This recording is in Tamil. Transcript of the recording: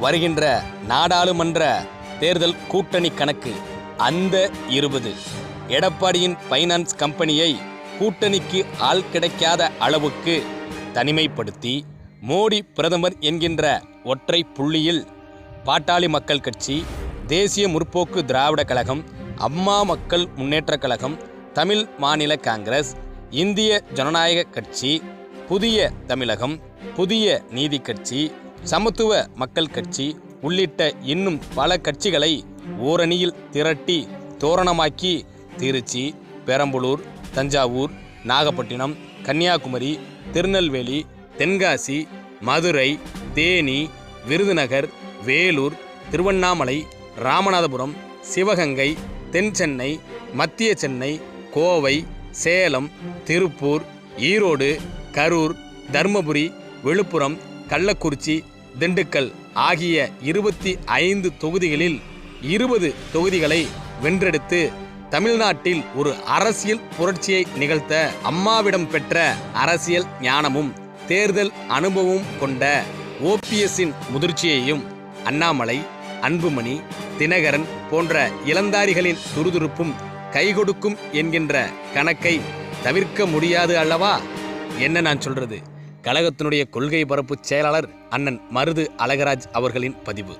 வருகின்ற நாடாளுமன்ற தேர்தல் கூட்டணி கணக்கு அந்த 20 எடப்பாடியின் ஃபைனான்ஸ் கம்பெனியை கூட்டணிக்கு ஆள் கிடைக்காத அளவுக்கு தனிமைப்படுத்தி மோடி பிரதமர் என்கின்ற ஒற்றை புள்ளியில் பாட்டாளி மக்கள் கட்சி, தேசிய முற்போக்கு திராவிட கழகம், அம்மா மக்கள் முன்னேற்றக் கழகம், தமிழ் மாநில காங்கிரஸ், இந்திய ஜனநாயக கட்சி, புதிய தமிழகம், புதிய நீதி கட்சி, சமத்துவ மக்கள் கட்சி உள்ளிட்ட இன்னும் பல கட்சிகளை ஓரணியில் திரட்டி தோரணமாக்கி திருச்சி, பெரம்பலூர், தஞ்சாவூர், நாகப்பட்டினம், கன்னியாகுமரி, திருநெல்வேலி, தென்காசி, மதுரை, தேனி, விருதுநகர், வேலூர், திருவண்ணாமலை, ராமநாதபுரம், சிவகங்கை, தென் சென்னை, மத்திய சென்னை, கோவை, சேலம், திருப்பூர், ஈரோடு, கரூர், தர்மபுரி, விழுப்புரம், கள்ளக்குறிச்சி, திண்டுக்கல் ஆகிய 25 தொகுதிகளில் 20 தொகுதிகளை வென்றெடுத்து தமிழ்நாட்டில் ஒரு அரசியல் புரட்சியை நிகழ்த்த அம்மாவிடம் பெற்ற அரசியல் ஞானமும் தேர்தல் அனுபவமும் கொண்ட ஓபிஎஸ்ஸின் முதிர்ச்சியையும் அண்ணாமலை, அன்புமணி, தினகரன் போன்ற இளந்தாரிகளின் துருதுருப்பும் கைகொடுக்கும் என்கின்ற கணக்கை தவிர்க்க முடியாது அல்லவா? என்ன நான் சொல்றது? கழகத்தினுடைய கொள்கை பரப்பு செயலாளர் அண்ணன் மருது அழகராஜ் அவர்களின் பதிவு.